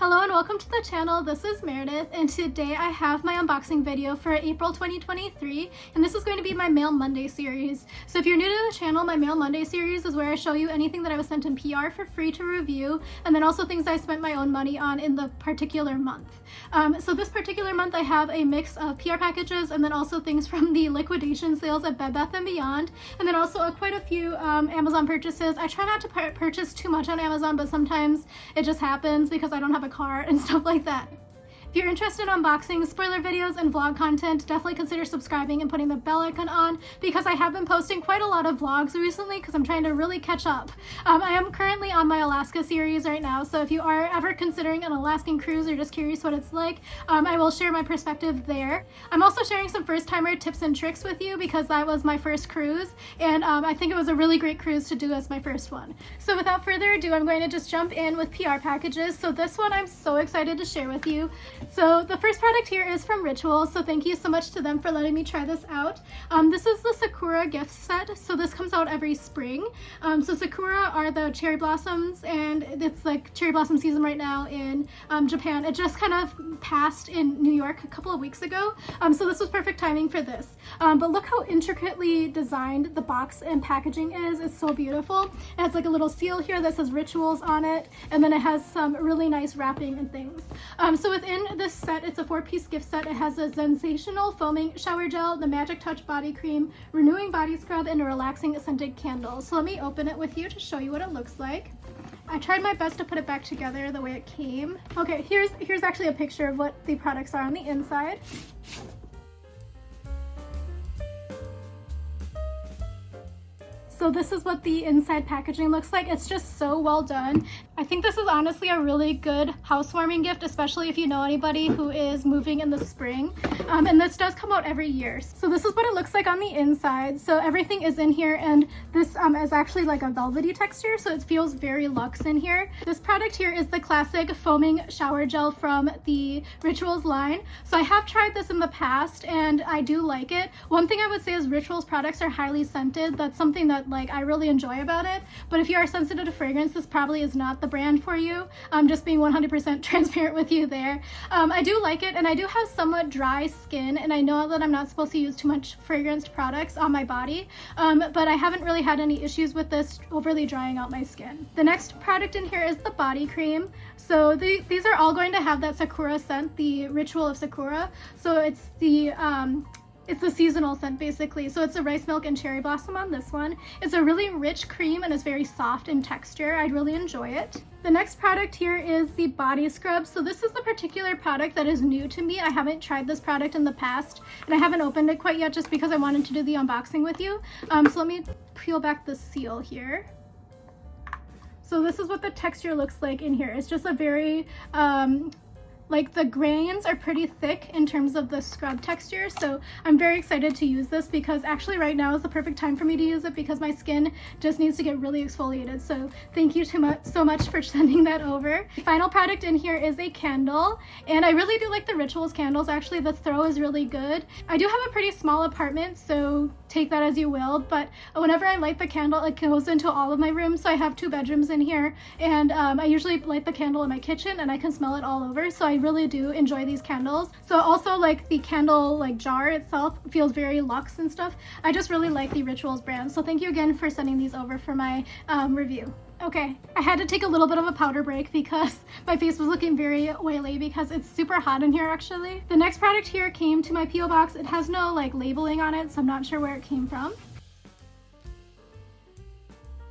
Hello and welcome to the channel. This is Meredith and today I have my unboxing video for April 2023 and this is going to be my Mail Monday series. So if you're new to the channel, my Mail Monday series is where I show you anything that I was sent in PR for free to review and then also things I spent my own money on in the particular month. So this particular month I have a mix of PR packages and then also things from the liquidation sales at Bed Bath & Beyond and then also quite a few Amazon purchases. I try not to purchase too much on Amazon, but sometimes it just happens because I don't have a car and stuff like that. If you're interested in unboxing, spoiler videos, and vlog content, definitely consider subscribing and putting the bell icon on because I have been posting quite a lot of vlogs recently because I'm trying to really catch up. I am currently on my Alaska series right now, so if you are ever considering an Alaskan cruise or just curious what it's like, I will share my perspective there. I'm also sharing some first-timer tips and tricks with you because that was my first cruise, and I think it was a really great cruise to do as my first one. So without further ado, I'm going to just jump in with PR packages. So this one I'm so excited to share with you. So the first product here is from Ritual, so thank you so much to them for letting me try this out. This is the Sakura gift set, so this comes out every spring. So Sakura are the cherry blossoms, and it's like cherry blossom season right now in Japan. It just kind of passed in New York a couple of weeks ago, so this was perfect timing for this. But look how intricately designed the box and packaging is. It's so beautiful. It has like a little seal here that says Rituals on it, and then it has some really nice wrapping and things. So within this set, it's a 4-piece gift set. It has a sensational foaming shower gel, the Magic Touch body cream, renewing body scrub, and a relaxing scented candle. So let me open it with you to show you what it looks like. I tried my best to put it back together the way it came. Okay, here's actually a picture of what the products are on the inside. So this is what the inside packaging looks like. It's just so well done. I think this is honestly a really good housewarming gift, especially if you know anybody who is moving in the spring. And this does come out every year. So this is what it looks like on the inside. So everything is in here, and this is actually like a velvety texture, so it feels very luxe in here. This product here is the classic foaming shower gel from the Rituals line. So I have tried this in the past and I do like it. One thing I would say is Rituals products are highly scented. That's something that I really enjoy about it. But if you are sensitive to fragrance, this probably is not the brand for you. I'm just being 100% transparent with you there. I do like it, and I do have somewhat dry skin, and I know that I'm not supposed to use too much fragranced products on my body, but I haven't really had any issues with this overly drying out my skin. The next product in here is the body cream. So these are all going to have that Sakura scent, the Ritual of Sakura. So it's the seasonal scent basically. So it's a rice milk and cherry blossom on this one. It's a really rich cream and it's very soft in texture. I'd really enjoy it. The next product here is the body scrub. So this is the particular product that is new to me. I haven't tried this product in the past and I haven't opened it quite yet just because I wanted to do the unboxing with you. So let me peel back the seal here. So this is what the texture looks like in here. It's just a very like the grains are pretty thick in terms of the scrub texture, so I'm very excited to use this because actually right now is the perfect time for me to use it because my skin just needs to get really exfoliated. So thank you so much for sending that over. The final product in here is a candle, and I really do like the Rituals candles. Actually, the throw is really good. I do have a pretty small apartment, so take that as you will, but whenever I light the candle, it goes into all of my rooms. So I have 2 bedrooms in here, and I usually light the candle in my kitchen and I can smell it all over, so I really do enjoy these candles. So also like the candle jar itself feels very luxe and stuff. I just really like the Rituals brand, so thank you again for sending these over for my review. Okay, I had to take a little bit of a powder break because my face was looking very oily because it's super hot in here actually. The next product here came to my P.O. box. It has no labeling on it, so I'm not sure where it came from.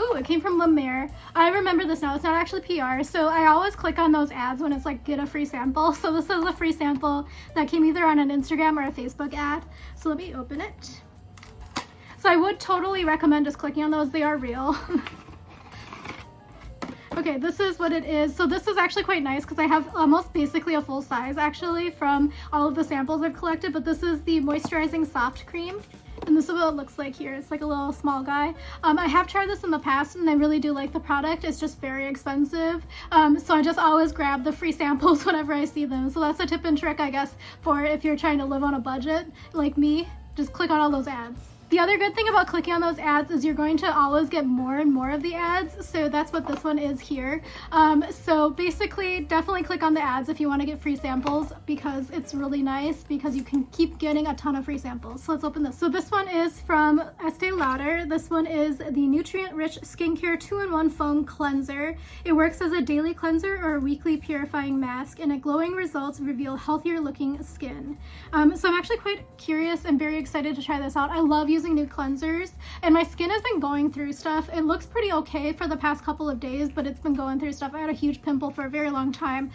Ooh, it came from La Mer. I remember this now. It's not actually PR, so I always click on those ads when it's get a free sample. So this is a free sample that came either on an Instagram or a Facebook ad. So let me open it. So I would totally recommend just clicking on those. They are real. Okay, this is what it is. So this is actually quite nice because I have almost basically a full size actually from all of the samples I've collected, but this is the moisturizing soft cream. And this is what it looks like here. It's like a little small guy. I have tried this in the past and I really do like the product. It's just very expensive. So I just always grab the free samples whenever I see them. So that's a tip and trick, I guess, for if you're trying to live on a budget like me. Just click on all those ads. The other good thing about clicking on those ads is you're going to always get more and more of the ads. So that's what this one is here. So basically, definitely click on the ads if you want to get free samples, because it's really nice because you can keep getting a ton of free samples. So let's open this. So this one is from Estee Lauder. This one is the Nutrient Rich Skincare 2-in-1 Foam Cleanser. It works as a daily cleanser or a weekly purifying mask, and glowing results reveal healthier looking skin. So I'm actually quite curious and very excited to try this out. I love using new cleansers, and my skin has been going through stuff. It looks pretty okay for the past couple of days, but it's been going through stuff. I had a huge pimple for a very long time,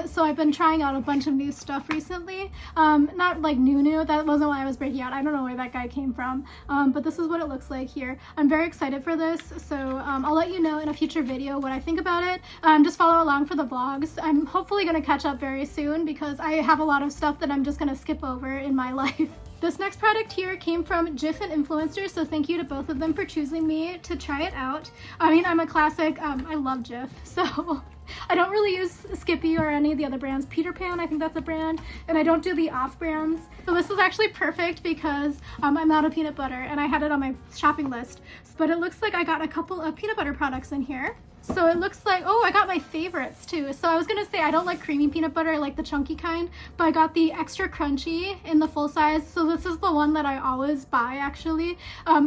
so I've been trying out a bunch of new stuff recently. Not like new, that wasn't why I was breaking out. I don't know where that guy came from, but this is what it looks like here. I'm very excited for this, so I'll let you know in a future video what I think about it. Just follow along for the vlogs. I'm hopefully going to catch up very soon because I have a lot of stuff that I'm just going to skip over in my life. This next product here came from Jif and Influencer, so thank you to both of them for choosing me to try it out. I mean, I'm a classic, I love Jif, so I don't really use Skippy or any of the other brands. Peter Pan, I think that's a brand, and I don't do the off brands. So this is actually perfect because I'm out of peanut butter and I had it on my shopping list, but it looks like I got a couple of peanut butter products in here. So it looks like, oh, I got my favorites too. So I was gonna say I don't like creamy peanut butter, I like the chunky kind, but I got the extra crunchy in the full size. So this is the one that I always buy actually.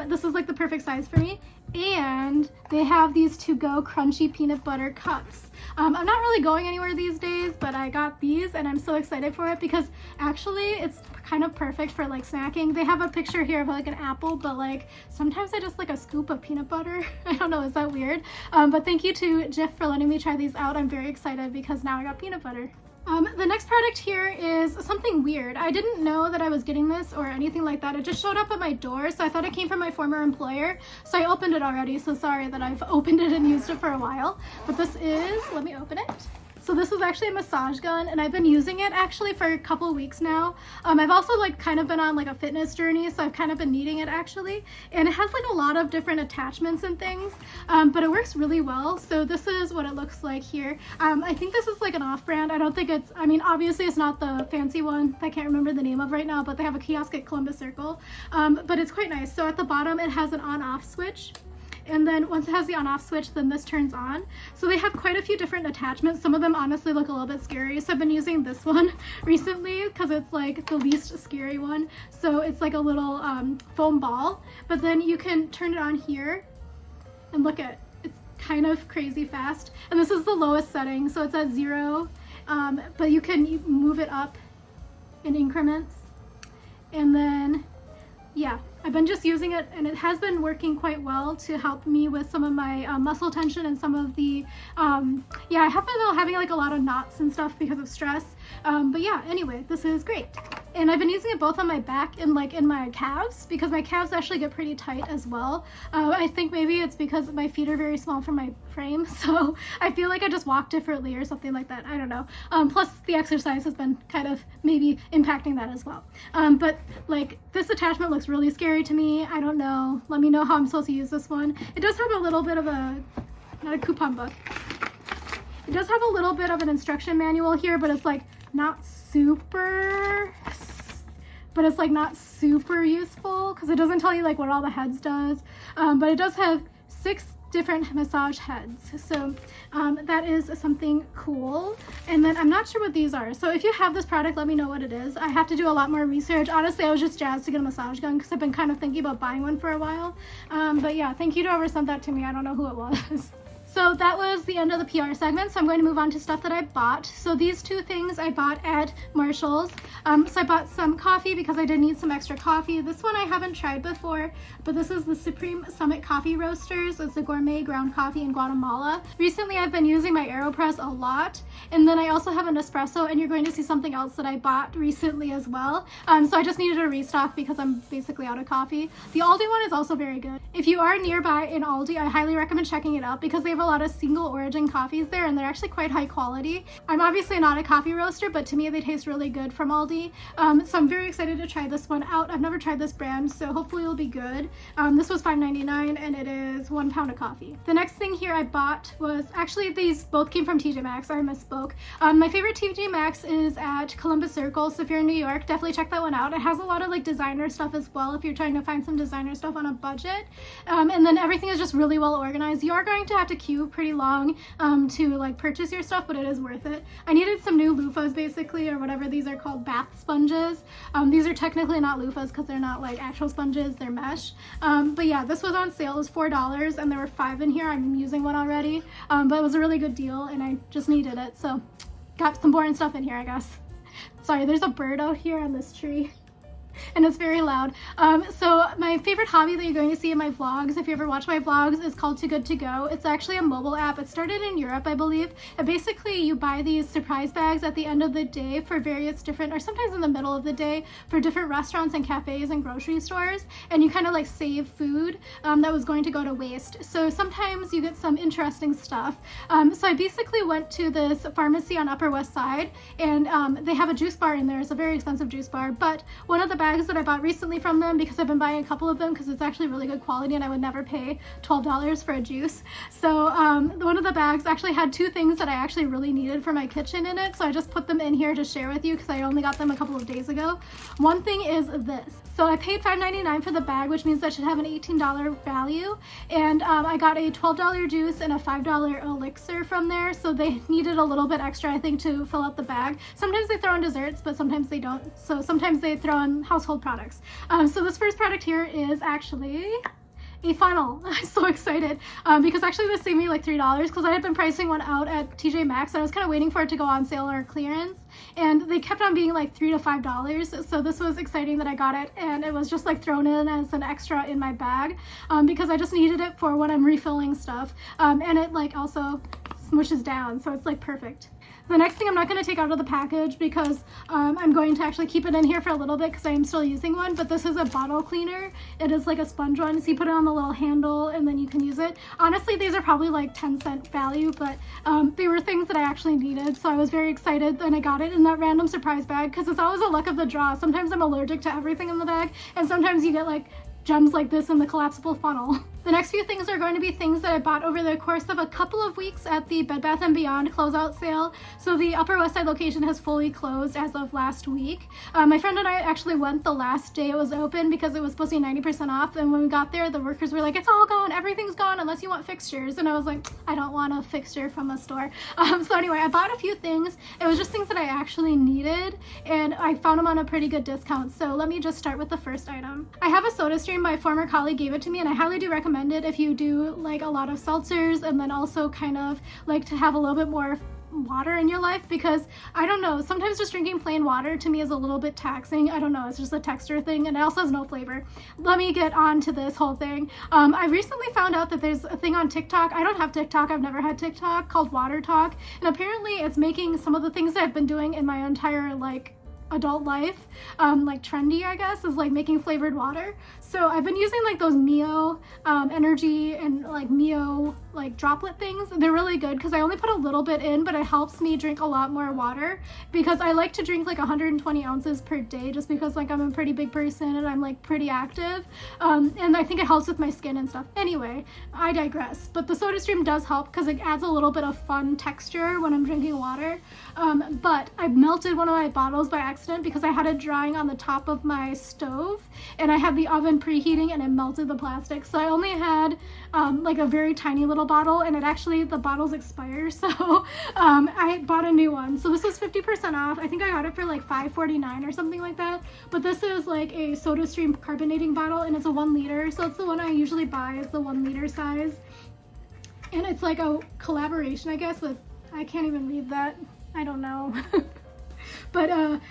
This is like the perfect size for me. And they have these to-go crunchy peanut butter cups. I'm not really going anywhere these days, but I got these and I'm so excited for it because actually it's kind of perfect for like snacking. They have a picture here of like an apple, but like sometimes I just like a scoop of peanut butter. I don't know, is that weird? But thank you to Jif for letting me try these out. I'm very excited because now I got peanut butter. The next product here is something weird. I didn't know that I was getting this or anything like that. It just showed up at my door, so I thought it came from my former employer. So I opened it already, so sorry that I've opened it and used it for a while. But this is, let me open it. So this is actually a massage gun, and I've been using it actually for a couple of weeks now. I've also like kind of been on like a fitness journey, so I've kind of been needing it actually. And it has like a lot of different attachments and things, but it works really well. So this is what it looks like here. I think this is like an off-brand. I don't think it's, I mean, obviously it's not the fancy one I can't remember the name of right now, but they have a kiosk at Columbus Circle. But it's quite nice. So at the bottom it has an on-off switch. And then once it has the on-off switch, then this turns on. So they have quite a few different attachments. Some of them honestly look a little bit scary. So I've been using this one recently because it's like the least scary one. So it's like a little foam ball, but then you can turn it on here and look at, it's kind of crazy fast. And this is the lowest setting. So it's at 0, but you can move it up in increments. And then, yeah. I've been just using it and it has been working quite well to help me with some of my muscle tension and some of the, yeah, I have been having like a lot of knots and stuff because of stress. But yeah, anyway, this is great. And I've been using it both on my back and like in my calves because my calves actually get pretty tight as well. I think maybe it's because my feet are very small for my frame, so I feel like I just walk differently or something like that. I don't know. Plus the exercise has been kind of maybe impacting that as well. But like this attachment looks really scary to me. I don't know. Let me know how I'm supposed to use this one. It does have a little bit of a, not a coupon book. It does have a little bit of an instruction manual here, but it's like not super, but it's like not super useful because it doesn't tell you like what all the heads does. But it does have 6 different massage heads, so that is something cool. And then I'm not sure what these are, so if you have this product, let me know what it is. I have to do a lot more research. Honestly, I was just jazzed to get a massage gun because I've been kind of thinking about buying one for a while. But yeah, thank you to whoever sent that to me. I don't know who it was. So that was the end of the PR segment, so I'm going to move on to stuff that I bought. So these 2 things I bought at Marshall's. So I bought some coffee because I did need some extra coffee. This one I haven't tried before, but this is the Supreme Summit Coffee Roasters. It's a gourmet ground coffee in Guatemala. Recently I've been using my AeroPress a lot, and then I also have an espresso, and you're going to see something else that I bought recently as well. So I just needed a restock because I'm basically out of coffee. The Aldi one is also very good. If you are nearby in Aldi, I highly recommend checking it out because they have a lot of single origin coffees there, and they're actually quite high quality. I'm obviously not a coffee roaster, but to me they taste really good from Aldi. So I'm very excited to try this one out. I've never tried this brand, so hopefully it'll be good. This was $5.99 and it is 1 pound of coffee. The next thing here I bought was, actually these both came from TJ Maxx, I misspoke. My favorite TJ Maxx is at Columbus Circle, so if you're in New York, definitely check that one out. It has a lot of like designer stuff as well if you're trying to find some designer stuff on a budget. And then everything is just really well organized. You are going to have to queue pretty long to like purchase your stuff, but it is worth it. I needed some new loofahs basically, or whatever these are called, bath sponges. These are technically not loofahs because they're not like actual sponges, they're mesh. But yeah, this was on sale. It was $4 and there were 5 in here. I'm using one already, but it was a really good deal and I just needed it. So got some boring stuff in here, I guess. Sorry, there's a bird out here on this tree. And it's very loud. So my favorite hobby that you're going to see in my vlogs, if you ever watch my vlogs, is called Too Good To Go. It's actually a mobile app. It started in Europe, I believe. And basically you buy these surprise bags at the end of the day for various different, or sometimes in the middle of the day, for different restaurants and cafes and grocery stores. And you kind of like save food that was going to go to waste. So sometimes you get some interesting stuff. So I basically went to this pharmacy on Upper West Side, and they have a juice bar in there. It's a very expensive juice bar, but one of the bags that I bought recently from them, because I've been buying a couple of them because it's actually really good quality and I would never pay $12 for a juice. So one of the bags actually had 2 things that I actually really needed for my kitchen in it, so I just put them in here to share with you because I only got them a couple of days ago. One thing is this. So I paid $5.99 for the bag, which means that should have an $18 value, and I got a $12 juice and a $5 elixir from there, so they needed a little bit extra, I think, to fill out the bag. Sometimes they throw in desserts, but sometimes they don't. So sometimes they throw in household products. So this first product here is actually a funnel. I'm so excited because actually this saved me like $3 because I had been pricing one out at TJ Maxx and I was kind of waiting for it to go on sale or clearance, and they kept on being like $3 to $5. So this was exciting that I got it, and it was just like thrown in as an extra in my bag because I just needed it for when I'm refilling stuff, and it like also smushes down, so it's like perfect. The next thing I'm not going to take out of the package because I'm going to actually keep it in here for a little bit because I am still using one, but this is a bottle cleaner. It is like a sponge one, so you put it on the little handle and then you can use it. Honestly, these are probably like 10-cent value, but they were things that I actually needed, so I was very excited when I got it in that random surprise bag because it's always a luck of the draw. Sometimes I'm allergic to everything in the bag, and sometimes you get like gems like this in the collapsible funnel. The next few things are going to be things that I bought over the course of a couple of weeks at the Bed Bath & Beyond closeout sale. So the Upper West Side location has fully closed as of last week. My friend and I actually went the last day it was open because it was supposed to be 90% off, and when we got there the workers were like, it's all gone, everything's gone unless you want fixtures, and I was like, I don't want a fixture from a store. So anyway, I bought a few things. It was just things that I actually needed, and I found them on a pretty good discount. So let me just start with the first item. I have a Soda Stream. My former colleague gave it to me, and I highly do recommend it if you do like a lot of seltzers and then also kind of like to have a little bit more water in your life, because I don't know, sometimes just drinking plain water to me is a little bit taxing. I don't know, it's just a texture thing, and it also has no flavor. Let me get on to this whole thing. I recently found out that there's a thing on TikTok. I don't have TikTok, I've never had TikTok, called Water Talk, and apparently it's making some of the things that I've been doing in my entire like adult life like trendy, I guess, is like making flavored water. So I've been using like those Mio energy and like Mio like droplet things. They're really good because I only put a little bit in, but it helps me drink a lot more water because I like to drink like 120 ounces per day just because like I'm a pretty big person and I'm like pretty active, and I think it helps with my skin and stuff. Anyway, I digress, but the Soda Stream does help because it adds a little bit of fun texture when I'm drinking water, but I melted one of my bottles by accident because I had it drying on the top of my stove and I had the oven preheating and it melted the plastic, so I only had like a very tiny little bottle, and it actually, the bottles expire, so I bought a new one. So this was 50% off. I think I got it for like $5.49 or something like that, but this is like a Soda Stream carbonating bottle and it's a 1 liter, so it's the one I usually buy, is the 1 liter size, and it's like a collaboration, I guess, with, I can't even read that, I don't know. But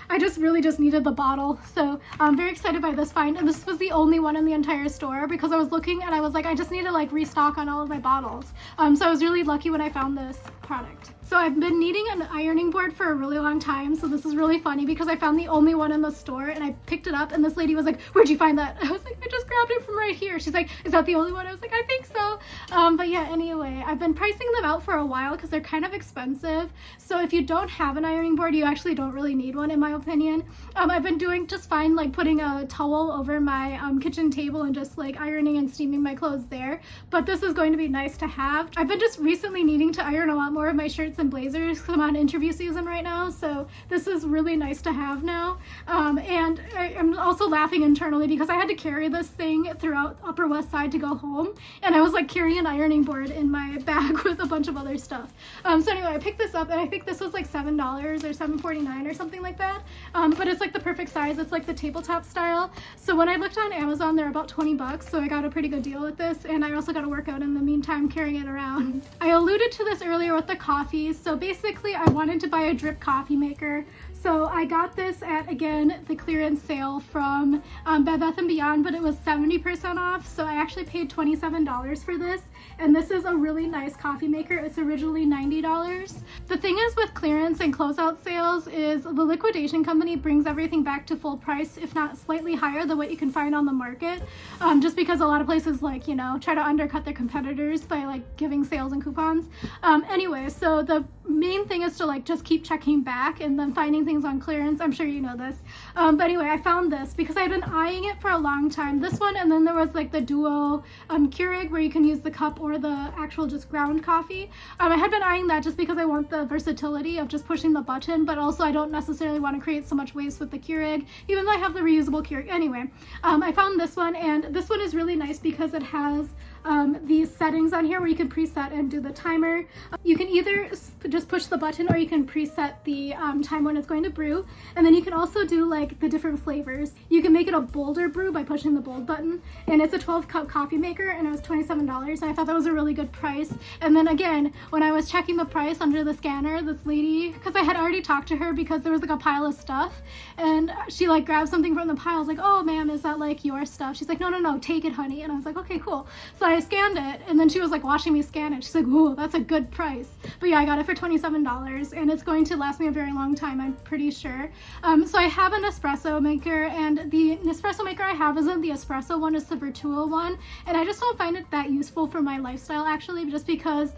I just really just needed the bottle, so I'm very excited by this find, and this was the only one in the entire store because I was looking and I was like, I just need to like restock on all of my bottles, so I was really lucky when I found this product. So I've been needing an ironing board board for a really long time, so this is really funny because I found the only one in the store and I picked it up and this lady was like, where'd you find that? I was like, I just grabbed it from right here. She's like, is that the only one? I was like, I think so. But yeah, anyway, I've been pricing them out for a while because they're kind of expensive. So if you don't have an ironing board, you actually don't really need one in my opinion. I've been doing just fine, like putting a towel over my kitchen table and just like ironing and steaming my clothes there. But this is going to be nice to have. I've been just recently needing to iron a lot more of my shirts and blazers because I'm on interview season right now. So this is really nice to have now. And I'm also laughing internally because I had to carry this thing throughout Upper West Side to go home. And I was like carrying an ironing board in my bag with a bunch of other stuff. So anyway, I picked this up and I think this was like $7 or $7.49 or something like that. But it's like the perfect size. It's like the tabletop style. So when I looked on Amazon, they're about 20 bucks. So I got a pretty good deal with this. And I also got to work out in the meantime carrying it around. I alluded to this earlier with the coffee. So basically I wanted to buy a drip coffee maker. So I got this at, again, the clearance sale from Bed Bath & Beyond, but it was 70% off. So I actually paid $27 for this. And this is a really nice coffee maker. It's originally $90. The thing is with clearance and closeout sales is the liquidation company brings everything back to full price, if not slightly higher than what you can find on the market. Just because a lot of places like, you know, try to undercut their competitors by like giving sales and coupons. Anyway, so the main thing is to like just keep checking back and then finding things on clearance. I'm sure you know this. But anyway, I found this because I had been eyeing it for a long time. This one, and then there was like the duo Keurig where you can use the cup or the actual just ground coffee. I had been eyeing that just because I want the versatility of just pushing the button, but also I don't necessarily want to create so much waste with the Keurig, even though I have the reusable Keurig. Anyway, I found this one, and this one is really nice because it has these settings on here where you can preset and do the timer. You can either just push the button or you can preset the time when it's going to brew, and then you can also do like the different flavors. You can make it a bolder brew by pushing the bold button, and it's a 12-cup coffee maker, and it was $27, and I thought that was a really good price. And then again, when I was checking the price under the scanner, this lady, because I had already talked to her because there was like a pile of stuff, and she like grabbed something from the pile. I was like, oh ma'am, is that like your stuff? She's like, no, no, no, take it, honey. And I was like, okay, cool. So I scanned it, and then she was like watching me scan it. She's like, ooh, that's a good price. But yeah, I got it for $27, and it's going to last me a very long time, I'm pretty sure. So I have an espresso maker, and the espresso maker I have isn't the espresso one, it's the Virtuo one, and I just don't find it that useful for my lifestyle actually, just because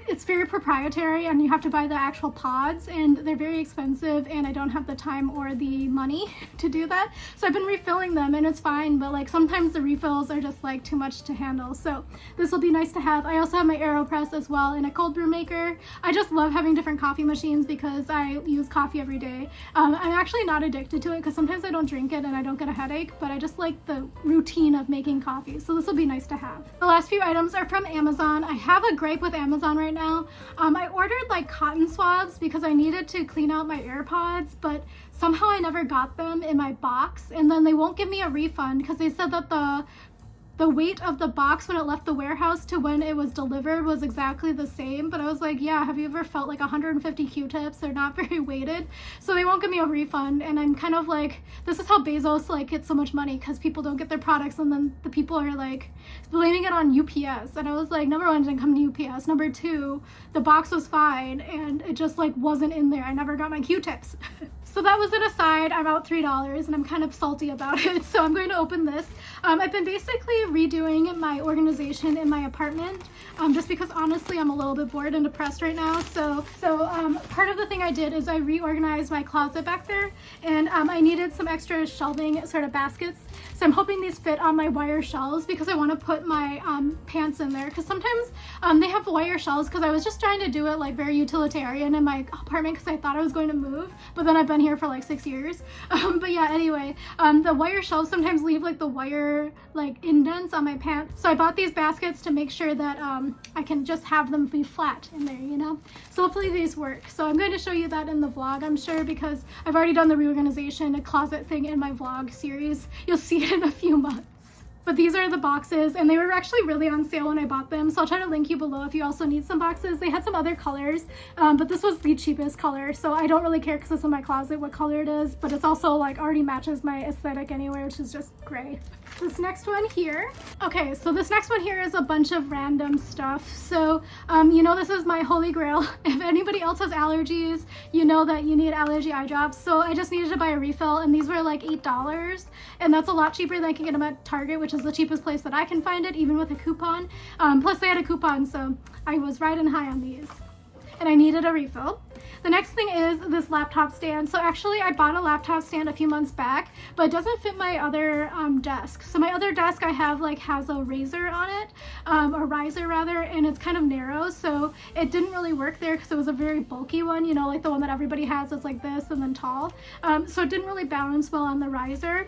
it's very proprietary and you have to buy the actual pods, and they're very expensive, and I don't have the time or the money to do that. So I've been refilling them and it's fine, but like sometimes the refills are just like too much to handle. So this will be nice to have. I also have my AeroPress as well and a cold brew maker. I just love having different coffee machines because I use coffee every day. I'm actually not addicted to it because sometimes I don't drink it and I don't get a headache, but I just like the routine of making coffee. So this will be nice to have. The last few items are from Amazon. I have a gripe with Amazon right now. I ordered like cotton swabs because I needed to clean out my AirPods, but somehow I never got them in my box, and then they won't give me a refund because they said that the weight of the box when it left the warehouse to when it was delivered was exactly the same. But I was like, yeah, have you ever felt like 150 Q-tips? They're not very weighted, so they won't give me a refund. And I'm kind of like, this is how Bezos like gets so much money, because people don't get their products and then the people are like blaming it on UPS. And I was like, number one, it didn't come to UPS. Number two, the box was fine and it just like wasn't in there. I never got my Q-tips. So that was an aside. I'm out $3 and I'm kind of salty about it. So I'm going to open this. I've been basically redoing my organization in my apartment just because honestly I'm a little bit bored and depressed right now. So part of the thing I did is I reorganized my closet back there, and I needed some extra shelving sort of baskets. So I'm hoping these fit on my wire shelves because I want to put my pants in there, because sometimes they have wire shelves, because I was just trying to do it like very utilitarian in my apartment because I thought I was going to move, but then I've been here for like 6 years. But yeah, anyway, the wire shelves sometimes leave like the wire like indents on my pants. So I bought these baskets to make sure that I can just have them be flat in there, you know? So hopefully these work. So I'm going to show you that in the vlog, I'm sure, because I've already done the reorganization, a closet thing in my vlog series. You'll see it in a few months. But these are the boxes, and they were actually really on sale when I bought them, so I'll try to link you below if you also need some boxes. They had some other colors, but this was the cheapest color, so I don't really care because it's in my closet what color it is, but it's also like already matches my aesthetic anyway, which is just gray. This next one here. Okay, so this next one here is a bunch of random stuff. So, you know, this is my holy grail. If anybody else has allergies, you know that you need allergy eye drops. So I just needed to buy a refill, and these were like $8. And that's a lot cheaper than I can get them at Target, which is the cheapest place that I can find it, even with a coupon. Plus they had a coupon, so I was riding high on these. And I needed a refill. The next thing is this laptop stand. So actually I bought a laptop stand a few months back, but it doesn't fit my other desk. So my other desk I have has a razor on it, a riser rather, and it's kind of narrow. So it didn't really work there because it was a very bulky one, you know, like the one that everybody has is like this and then tall. So it didn't really balance well on the riser.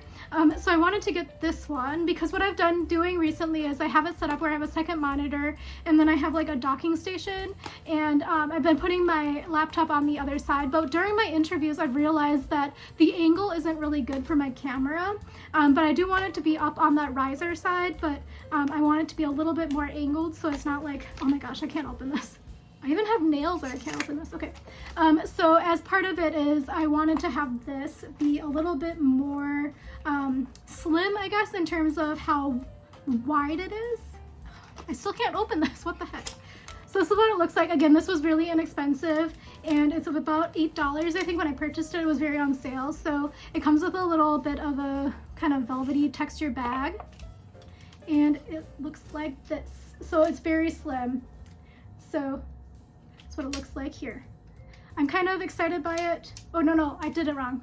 So I wanted to get this one because what I've done doing recently is I have it set up where I have a second monitor, and then I have like a docking station, and I've been putting my laptop on the other side. But during my interviews I've realized that the angle isn't really good for my camera, but I do want it to be up on that riser side, but I want it to be a little bit more angled so it's not like, oh my gosh, I can't open this. I even have nails that I can't open this. Okay, so as part of it is I wanted to have this be a little bit more slim, I guess, in terms of how wide it is. I still can't open this, what the heck. So this is what it looks like. Again, this was really inexpensive, and it's about $8. I think when I purchased it, it was very on sale. So it comes with a little bit of a kind of velvety texture bag, and it looks like this. So it's very slim. So that's what it looks like here. I'm kind of excited by it. Oh, no, I did it wrong.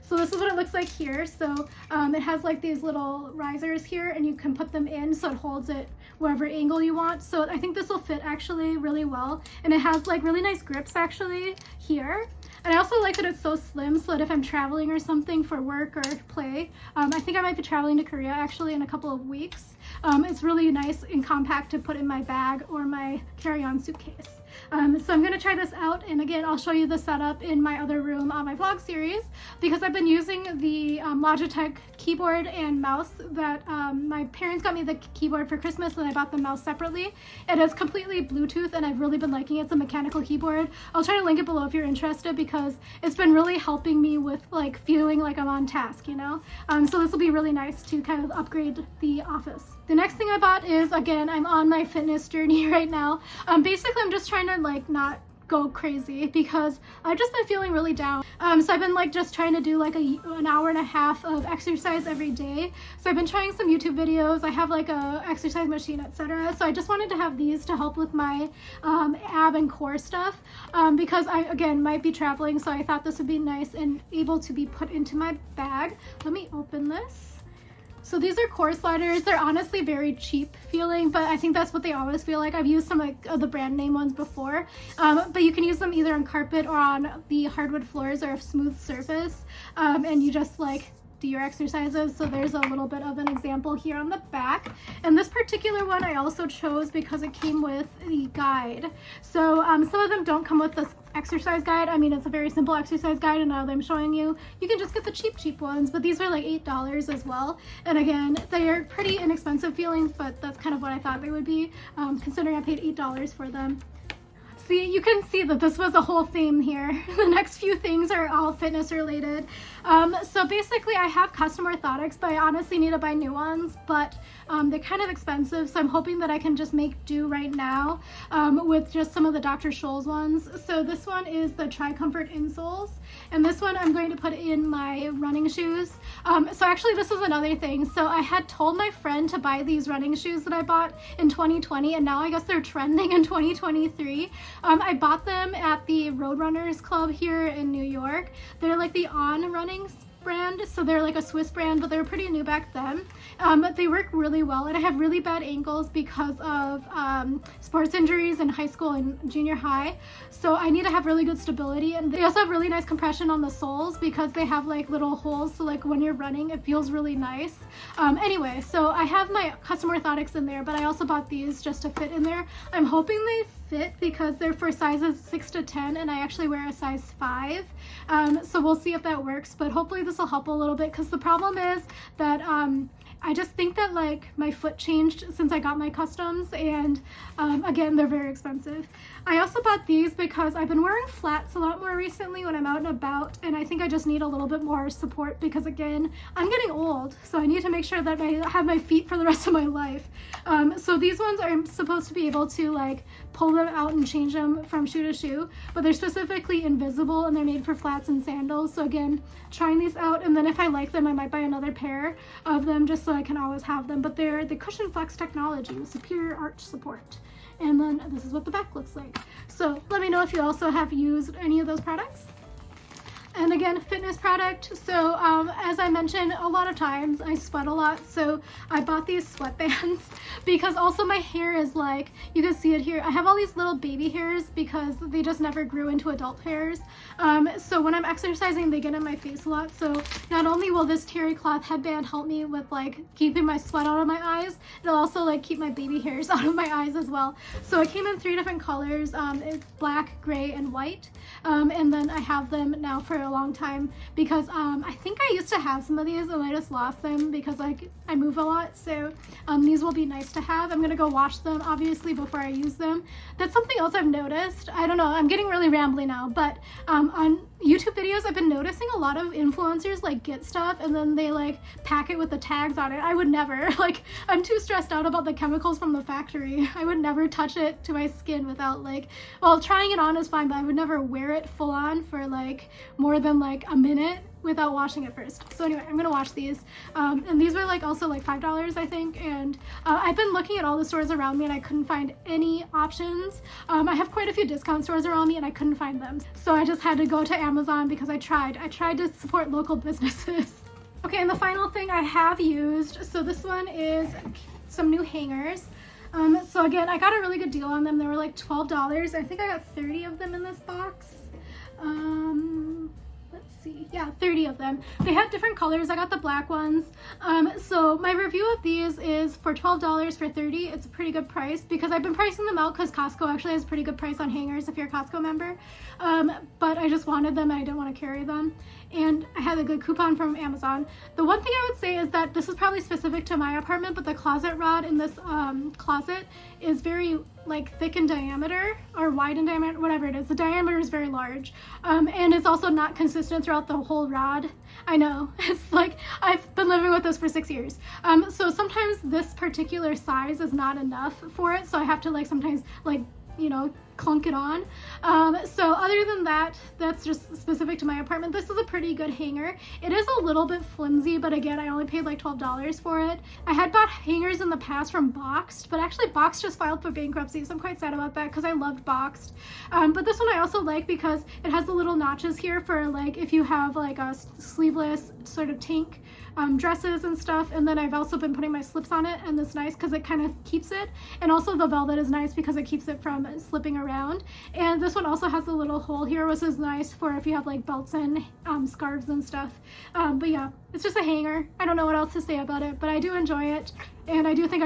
So this is what it looks like here. So it has like these little risers here, and you can put them in so it holds it wherever angle you want. So I think this will fit actually really well. And it has like really nice grips actually here. And I also like that it's so slim so that if I'm traveling or something for work or play, I think I might be traveling to Korea actually in a couple of weeks. It's really nice and compact to put in my bag or my carry-on suitcase. So I'm gonna try this out, and again I'll show you the setup in my other room on my vlog series, because I've been using the Logitech keyboard and mouse that my parents got me the keyboard for Christmas, and I bought the mouse separately. It is completely Bluetooth, and I've really been liking it. It's a mechanical keyboard. I'll try to link it below if you're interested, because it's been really helping me with like feeling like I'm on task, you know. So this will be really nice to kind of upgrade the office. The next thing I bought is, again, I'm on my fitness journey right now. Basically I'm just trying to like not go crazy because I've just been feeling really down. So I've been like just trying to do like an hour and a half of exercise every day. So I've been trying some YouTube videos. I have like a exercise machine, etc. So I just wanted to have these to help with my ab and core stuff, because I again might be traveling, so I thought this would be nice and able to be put into my bag. Let me open this. So these are core sliders. They're honestly very cheap feeling, but I think that's what they always feel like. I've used some like of the brand name ones before, but you can use them either on carpet or on the hardwood floors or a smooth surface, and you just like do your exercises. So there's a little bit of an example here on the back, and this particular one I also chose because it came with the guide. So some of them don't come with this exercise guide. I mean, it's a very simple exercise guide, and now that I'm showing you, you can just get the cheap ones, but these are like $8 as well. And again, they are pretty inexpensive feeling, but that's kind of what I thought they would be, considering I paid $8 for them. See, you can see that this was a whole theme here. The next few things are all fitness related. So basically I have custom orthotics, but I honestly need to buy new ones, but they're kind of expensive, so I'm hoping that I can just make do right now with just some of the Dr. Scholl's ones. So this one is the Tri-Comfort insoles, and this one I'm going to put in my running shoes. So actually this is another thing. So I had told my friend to buy these running shoes that I bought in 2020, and now I guess they're trending in 2023. I bought them at the Roadrunners Club here in New York. They're like the On Running brand, so they're like a Swiss brand, but they were pretty new back then. But they work really well, and I have really bad ankles because of sports injuries in high school and junior high, so I need to have really good stability. And they also have really nice compression on the soles because they have like little holes, so like when you're running it feels really nice. Anyway, so I have my custom orthotics in there, but I also bought these just to fit in there. I'm hoping they fit because they're for sizes 6 to 10 and I actually wear a size 5. So we'll see if that works, but hopefully this will help a little bit because the problem is that I just think that like my foot changed since I got my customs, and again, they're very expensive. I also bought these because I've been wearing flats a lot more recently when I'm out and about, and I think I just need a little bit more support because again, I'm getting old, so I need to make sure that I have my feet for the rest of my life. So these ones are supposed to be able to like pull them out and change them from shoe to shoe, but they're specifically invisible and they're made for flats and sandals. So again, trying these out, and then if I like them, I might buy another pair of them just so I can always have them. But they're the cushion flex technology with superior arch support. And then this is what the back looks like. So let me know if you also have used any of those products. And again, fitness product. So as I mentioned, a lot of times I sweat a lot, so I bought these sweatbands because also my hair is like, you can see it here, I have all these little baby hairs because they just never grew into adult hairs. So when I'm exercising, they get in my face a lot. So not only will this terry cloth headband help me with like keeping my sweat out of my eyes, it'll also like keep my baby hairs out of my eyes as well. So it came in 3 different colors. It's black, gray, and white. And then I have them now for a long time because I think I used to have some of these and I just lost them because like I move a lot. So these will be nice to have. I'm gonna go wash them obviously before I use them. That's something else I've noticed. I don't know, I'm getting really rambly now, but on YouTube videos I've been noticing a lot of influencers like get stuff and then they like pack it with the tags on it. I would never, like I'm too stressed out about the chemicals from the factory. I would never touch it to my skin without like, well, trying it on is fine, but I would never wear it full on for like more than like a minute without washing it first. So anyway, I'm gonna wash these. And these were like also like $5, I think. And I've been looking at all the stores around me and I couldn't find any options. I have quite a few discount stores around me and I couldn't find them. So I just had to go to Amazon because I tried to support local businesses. Okay, and the final thing I have used, so this one is some new hangers. So again, I got a really good deal on them. They were like $12. I think I got 30 of them in this box. Let's see, yeah, 30 of them. They had different colors. I got the black ones. So my review of these is for $12 for 30. It's a pretty good price because I've been pricing them out because Costco actually has a pretty good price on hangers if you're a Costco member. But I just wanted them and I didn't want to carry them. And I had a good coupon from Amazon. The one thing I would say is that this is probably specific to my apartment, but the closet rod in this closet is very like thick in diameter or wide in diameter, whatever it is. The diameter is very large. And it's also not consistent throughout the whole rod. I know, it's like, I've been living with this for 6 years. So sometimes this particular size is not enough for it. So I have to like sometimes like, you know, clunk it on. So other than that, that's just specific to my apartment. This is a pretty good hanger. It is a little bit flimsy, but again, I only paid like $12 for it. I had bought hangers in the past from Boxed, but actually Boxed just filed for bankruptcy, so I'm quite sad about that because I loved Boxed. But this one I also like because it has the little notches here for like if you have like a sleeveless sort of tank dresses and stuff. And then I've also been putting my slips on it, and it's nice because it kind of keeps it. And also the velvet is nice because it keeps it from slipping around. And this one also has a little hole here, which is nice for if you have like belts and scarves and stuff. But yeah, it's just a hanger. I don't know what else to say about it, but I do enjoy it. And I do think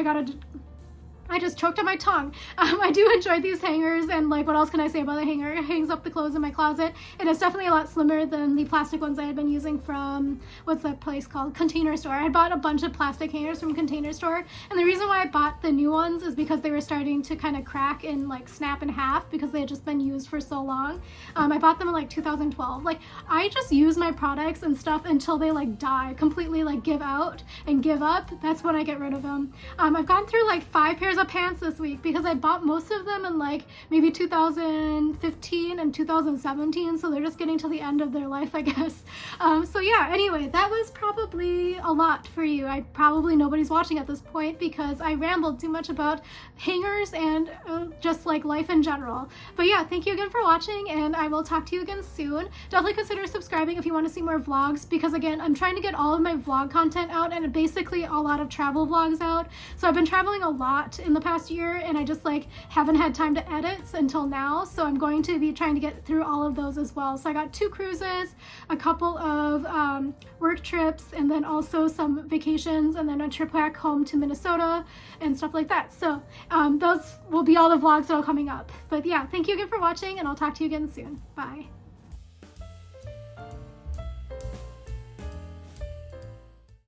I just choked on my tongue. I do enjoy these hangers, and like what else can I say about the hanger? It hangs up the clothes in my closet, and it's definitely a lot slimmer than the plastic ones I had been using from, what's that place called? Container Store. I bought a bunch of plastic hangers from Container Store, and the reason why I bought the new ones is because they were starting to kind of crack and like snap in half because they had just been used for so long. I bought them in like 2012. Like I just use my products and stuff until they like die, completely like give out and give up. That's when I get rid of them. I've gone through like 5 pairs of pants this week because I bought most of them in like maybe 2015 and 2017, so they're just getting to the end of their life, I guess. So yeah, anyway, that was probably a lot for you. Probably nobody's watching at this point because I rambled too much about hangers and just like life in general. But yeah, thank you again for watching, and I will talk to you again soon. Definitely consider subscribing if you want to see more vlogs, because again, I'm trying to get all of my vlog content out and basically a lot of travel vlogs out. So I've been traveling a lot in the past year, and I just like haven't had time to edit until now. So I'm going to be trying to get through all of those as well. So I got 2 cruises, a couple of work trips, and then also some vacations, and then a trip back home to Minnesota and stuff like that. So those will be all the vlogs that are coming up. But yeah, thank you again for watching, and I'll talk to you again soon. Bye.